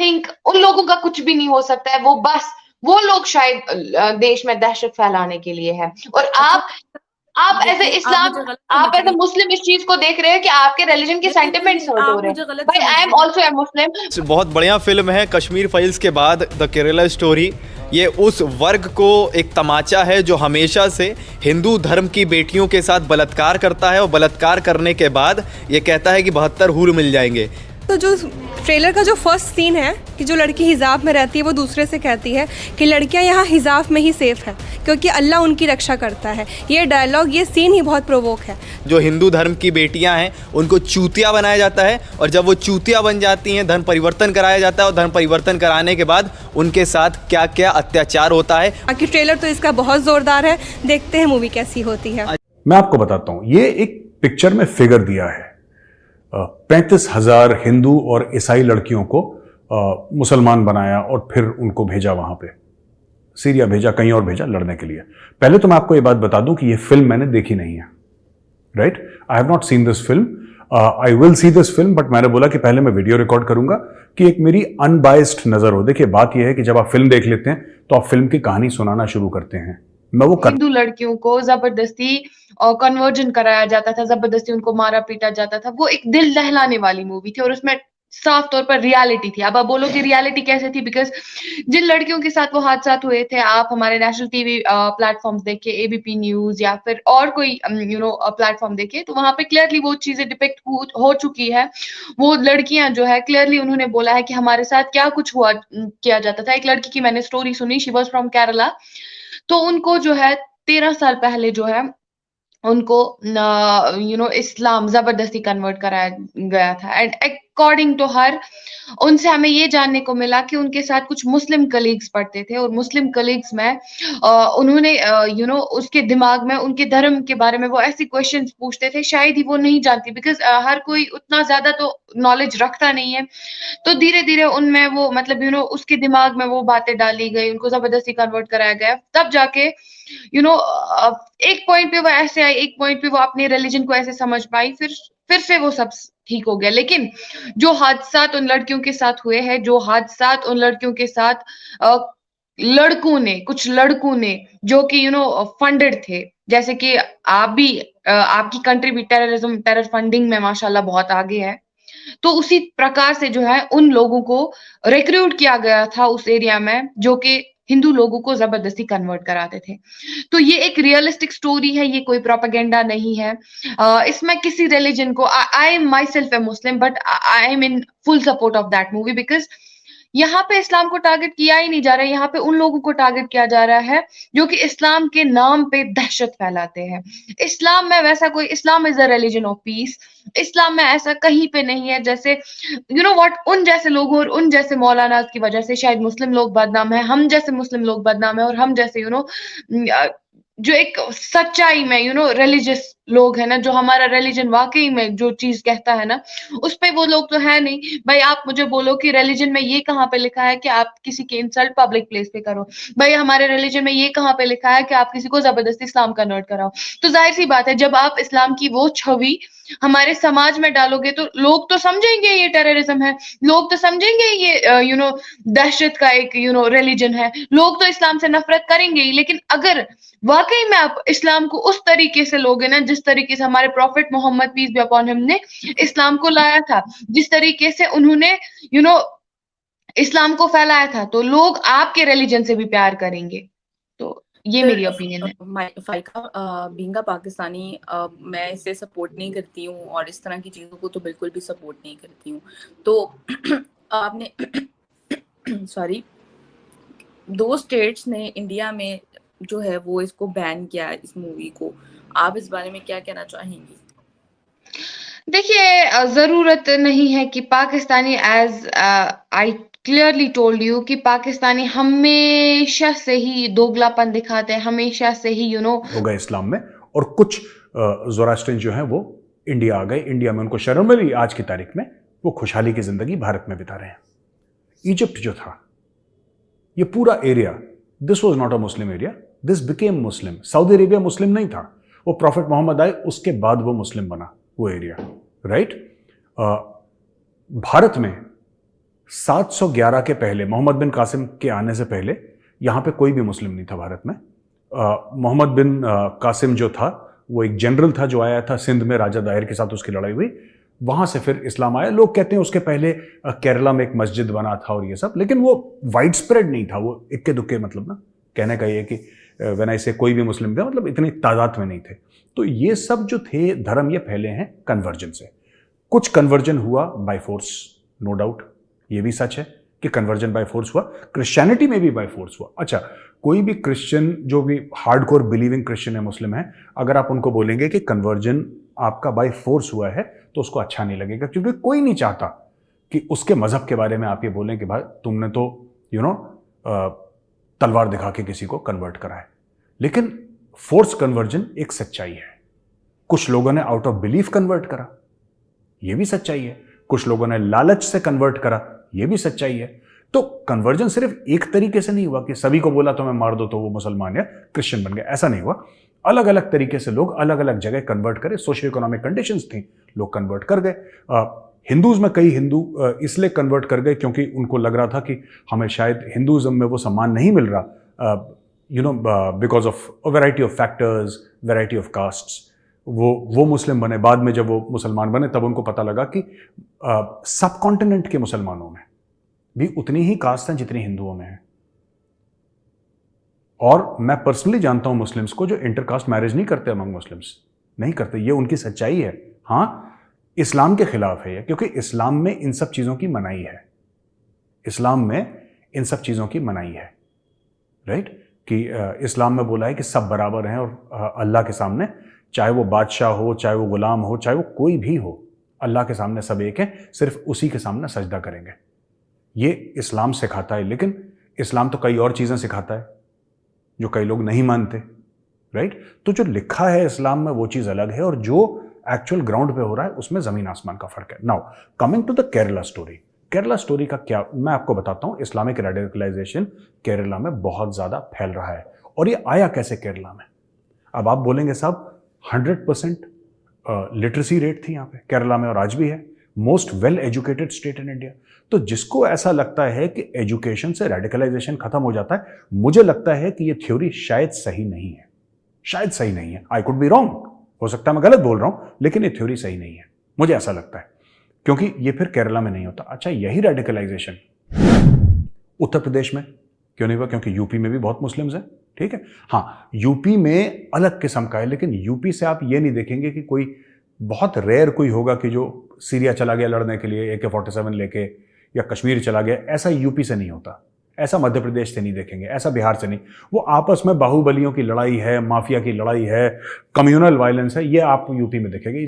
Think उन लोगों का कुछ भी नहीं हो सकता है, वो लोग शायद देश में दहशत फैलाने के लिए है। और अच्छा, आप एज ए देखिए आप इस्लाम, मुझे गलत आप समझ एज ए रही मुस्लिम इस चीज को देख रहे हैं कि आपके रिलीजन के नहीं नहीं सेंटिमेंट्स नहीं, हर्ट हो आप रहे हैं। मुझे गलत भाई समझ आई एम रही हैं। ऑल्सो ए मुस्लिम। बहुत बढ़िया फिल्म है कश्मीर फाइल्स के बाद द केरला स्टोरी। ये उस वर्ग को एक तमाचा है जो हमेशा से हिंदू धर्म की बेटियों के साथ बलात्कार करता है, और बलात्कार करने के बाद ये कहता है कि 72 हूर मिल जाएंगे। तो जो ट्रेलर का जो फर्स्ट सीन है कि जो लड़की हिजाब में रहती है वो दूसरे से कहती है कि लड़कियां यहाँ हिजाब में ही सेफ है क्योंकि अल्लाह उनकी रक्षा करता है, ये डायलॉग, ये सीन ही बहुत प्रोवोक है। जो हिंदू धर्म की बेटियां हैं उनको चूतिया बनाया जाता है, और जब वो चूतिया बन जाती हैं धर्म परिवर्तन कराया जाता है, और धर्म परिवर्तन कराने के बाद उनके साथ क्या क्या अत्याचार होता है। बाकी ट्रेलर तो इसका बहुत ज़ोरदार है, देखते हैं मूवी कैसी होती है। मैं आपको बताता हूं, ये एक पिक्चर में फिगर दिया है 35,000 हिंदू और ईसाई लड़कियों को मुसलमान बनाया और फिर उनको भेजा वहां पे, सीरिया भेजा, कहीं और भेजा लड़ने के लिए। पहले तो मैं आपको ये बात बता दूं कि ये फिल्म मैंने देखी नहीं है, right? I have not seen this film, I will see this film, but मैंने बोला कि पहले मैं वीडियो रिकॉर्ड करूंगा कि एक मेरी अनबाइस्ड नजर हो। देखिए बात यह है कि जब आप फिल्म देख लेते हैं तो आप फिल्म की कहानी सुनाना शुरू करते हैं। मैं वो हिंदू लड़कियों को जबरदस्ती कन्वर्जन कराया जाता था, जबरदस्ती उनको मारा पीटा जाता था। वो एक दिल दहलाने वाली मूवी थी और उसमें साफ तौर पर रियलिटी थी। अब आप बोलो कि रियलिटी कैसे थी, बिकॉज जिन लड़कियों के साथ वो हादसा हुए थे, आप हमारे नेशनल टीवी प्लेटफॉर्म्स देखिए, एबीपी न्यूज या फिर और कोई प्लेटफॉर्म देखिए, तो वहां पे क्लियरली वो चीजें डिपिक्ट हो चुकी है। वो लड़कियां जो है क्लियरली उन्होंने बोला है कि हमारे साथ क्या कुछ हुआ किया जाता था। एक लड़की की मैंने स्टोरी सुनी, शी वॉज फ्रॉम केरला। तो उनको जो है 13 साल पहले जो है उनको इस्लाम जबरदस्ती कन्वर्ट कराया गया था। एंड अकॉर्डिंग टू हर, उनसे हमें ये जानने को मिला कि उनके साथ कुछ मुस्लिम कलीग्स पढ़ते थे और मुस्लिम कलीग्स में उन्होंने उसके दिमाग में उनके धर्म के बारे में वो ऐसी क्वेश्चंस पूछते थे, शायद ही वो नहीं जानती, बिकॉज हर कोई उतना ज्यादा तो नॉलेज रखता नहीं है। तो धीरे धीरे उनमें वो मतलब उसके दिमाग में वो बातें डाली गई, उनको जबरदस्ती कन्वर्ट कराया गया, तब जाके एक पॉइंट पे वो ऐसे आई, एक पॉइंट पे वो अपने रिलीजन को ऐसे समझ पाई, फिर से वो सब ठीक हो गया। लेकिन जो हादसात उन लड़कियों के साथ हुए हैं, जो हादसात उन लड़कियों के साथ कुछ लड़कों ने जो कि फंडेड थे, जैसे कि आप भी आपकी कंट्री भी टेरर फंडिंग में माशाल्लाह बहुत आगे है। तो उसी प्रकार से जो है उन लोगों को रिक्रूट किया गया था उस एरिया में, जो कि हिंदू लोगों को जबरदस्ती कन्वर्ट कराते थे। तो ये एक रियलिस्टिक स्टोरी है, ये कोई प्रोपेगेंडा नहीं है। इसमें किसी रिलीजन को, I am my self A Muslim, but I am in full support of that movie, because यहाँ पे इस्लाम को टारगेट किया ही नहीं जा रहा है, यहाँ पे उन लोगों को टारगेट किया जा रहा है जो कि इस्लाम के नाम पे दहशत फैलाते हैं। इस्लाम में वैसा कोई, Islam is a religion of peace. इस्लाम में ऐसा कहीं पे नहीं है, जैसे व्हाट, उन जैसे लोगों और उन जैसे मौलाना की वजह से शायद मुस्लिम लोग बदनाम है, हम जैसे मुस्लिम लोग बदनाम है, और हम जैसे जो एक सच्चाई में रिलीजियस लोग है ना, जो हमारा रिलीजन वाकई में जो चीज कहता है ना, उस पे वो लोग तो है नहीं। भाई आप मुझे बोलो कि रिलीजन में ये कहाँ पे लिखा है कि आप किसी की इंसल्ट पब्लिक प्लेस पे करो। भाई हमारे रिलीजन में ये कहाँ पे लिखा है कि आप किसी को जबरदस्ती इस्लाम कन्वर्ट कराओ। तो जाहिर सी बात है, जब आप इस्लाम की वो छवि हमारे समाज में डालोगे तो लोग तो समझेंगे ये टेररिज्म है, लोग तो समझेंगे ये दहशत का एक रिलीजन है, लोग तो इस्लाम से नफरत करेंगे ही। लेकिन अगर वाकई में आप इस्लाम को उस तरीके से लोगे ना, जिस तरीके से हमारे prophet Muhammad peace be upon him ने इस्लाम को लाया था, जिस तरीके से उन्होंने यू नो इस्लाम को फैलाया था, तो लोग आपके रिलीजन से भी प्यार करेंगे। तो ये मेरी ओपिनियन है। फाइका, बीइंग अ पाकिस्तानी, मैं इसे सपोर्ट नहीं करती हूँ और इस तरह की चीज़ों को तो बिल्कुल भी सपोर्ट नहीं करती हूँ। तो आपने सॉरी, 2 स्टेट्स ने इंडिया में जो है वो इसको बैन किया है, इस मूवी को। आप इस बारे में क्या कहना चाहेंगी? देखिए, जरूरत नहीं है कि Pakistani, as I clearly told you कि पाकिस्तानी हमेशा से ही दोगलापन दिखाते हैं, हमेशा से ही हो गए इस्लाम में, और कुछ ज़ोरास्ट्रियन जो हैं वो इंडिया आ गए। इंडिया में उनको शर्म मिली, आज की तारीख में वो खुशहाली की जिंदगी भारत में बिता रहे हैं। इजिप्ट जो था, ये पूरा area, this was not a Muslim area, this became Muslim. Saudi Arabia Muslim नहीं था, वो प्रॉफिट मोहम्मद आए उसके बाद वो मुस्लिम बना वो एरिया, राइट? भारत में 711 के पहले, मोहम्मद बिन कासिम के आने से पहले यहाँ पे कोई भी मुस्लिम नहीं था भारत में। मोहम्मद बिन कासिम जो था वो एक जनरल था जो आया था सिंध में, राजा दाहिर के साथ उसकी लड़ाई हुई, वहां से फिर इस्लाम आया। लोग कहते हैं उसके पहले केरला में एक मस्जिद बना था और ये सब, लेकिन वो वाइड स्प्रेड नहीं था, वो इक्के दुक्के, मतलब ना कहने का ये कि व्हेन आई से कोई भी मुस्लिम था, मतलब इतनी तादाद में नहीं थे। तो ये सब जो थे धर्म, ये फैले हैं कन्वर्जन से। कुछ कन्वर्जन हुआ बाय फोर्स, नो डाउट, ये भी सच है कि कन्वर्जन बाय फोर्स हुआ। क्रिश्चियनिटी में भी बाय फोर्स हुआ। अच्छा, कोई भी क्रिश्चियन जो भी हार्डकोर बिलीविंग क्रिश्चियन है, मुस्लिम है, अगर आप उनको बोलेंगे कि कन्वर्जन आपका बाय फोर्स हुआ है तो उसको अच्छा नहीं लगेगा, क्योंकि कोई नहीं चाहता कि उसके मजहब के बारे में आप ये बोलें कि भाई तुमने तो तलवार दिखा के किसी को कन्वर्ट करा है। लेकिन फोर्स कन्वर्जन एक सच्चाई है। कुछ लोगों ने आउट ऑफ बिलीफ कन्वर्ट करा, यह भी सच्चाई है। कुछ लोगों ने लालच से कन्वर्ट करा, यह भी सच्चाई है। तो कन्वर्जन सिर्फ एक तरीके से नहीं हुआ कि सभी को बोला तो मैं मार दो तो वो मुसलमान या क्रिश्चियन बन गए, ऐसा नहीं हुआ। अलग अलग तरीके से लोग अलग अलग जगह कन्वर्ट करे, सोशियो इकोनॉमिक कंडीशंस थी, लोग कन्वर्ट कर गए। हिंदूज में कई हिंदू इसलिए कन्वर्ट कर गए क्योंकि उनको लग रहा था कि हमें शायद हिंदुज़म में वो सम्मान नहीं मिल रहा, because of variety of factors, variety of castes. वो मुस्लिम बने। बाद में जब वो मुसलमान बने तब उनको पता लगा कि सब कॉन्टिनेंट के मुसलमानों में भी उतनी ही कास्ट हैं जितनी हिंदुओं में है। और मैं पर्सनली जानता हूं मुस्लिम्स को जो इंटरकास्ट मैरिज नहीं करते, अमंग मुस्लिम्स नहीं करते, ये उनकी सच्चाई है। हाँ, इस्लाम के खिलाफ है ये, क्योंकि इस्लाम में इन सब चीज़ों की मनाही है। इस्लाम में इन सब चीज़ों की मनाही है, राइट? कि इस्लाम में बोला है कि सब बराबर हैं और अल्लाह के सामने, चाहे वो बादशाह हो, चाहे वो गुलाम हो, चाहे वो कोई भी हो, अल्लाह के सामने सब एक हैं, सिर्फ उसी के सामने सजदा करेंगे। ये इस्लाम सिखाता है। लेकिन इस्लाम तो कई और चीज़ें सिखाता है जो कई लोग नहीं मानते, राइट? तो जो लिखा है इस्लाम में वो चीज़ अलग है और जो एक्चुअल ग्राउंड पे हो रहा है उसमें ज़मीन आसमान का फ़र्क है। Now coming to the Kerala story. Kerala story का क्या, मैं आपको बताता हूँ। इस्लामिक रेडिकलाइजेशन केरला में बहुत ज़्यादा फैल रहा है। और ये आया कैसे केरला में? अब आप बोलेंगे साहब 100% लिटरेसी रेट थी यहाँ पे केरला में, और आज भी है, most well educated state in India. तो जिसको ऐसा लगता है कि एजुकेशन से रेडिकलाइजेशन खत्म हो जाता है, मुझे लगता है कि ये थ्योरी शायद सही नहीं है। शायद सही नहीं है, आई कुड बी रॉन्ग, हो सकता है मैं गलत बोल रहा हूं, लेकिन ये थ्योरी सही नहीं है, मुझे ऐसा लगता है, क्योंकि ये फिर केरला में नहीं होता। अच्छा, यही रेडिकलाइजेशन उत्तर प्रदेश में क्यों नहीं हुआ? क्योंकि यूपी में भी बहुत मुस्लिम्स हैं, ठीक है। हाँ, यूपी में अलग किस्म का है, लेकिन यूपी से आप ये नहीं देखेंगे कि कोई बहुत रेयर कोई होगा कि जो सीरिया चला गया लड़ने के लिए AK-47 लेके, या कश्मीर चला गया, ऐसा यूपी से नहीं होता, ऐसा मध्य प्रदेश से नहीं देखेंगे, ऐसा बिहार से नहीं। वो आपस में बाहुबलियों की लड़ाई है, माफिया की लड़ाई है, कम्युनल वायलेंस है, ये आप यूपी में देखेंगे।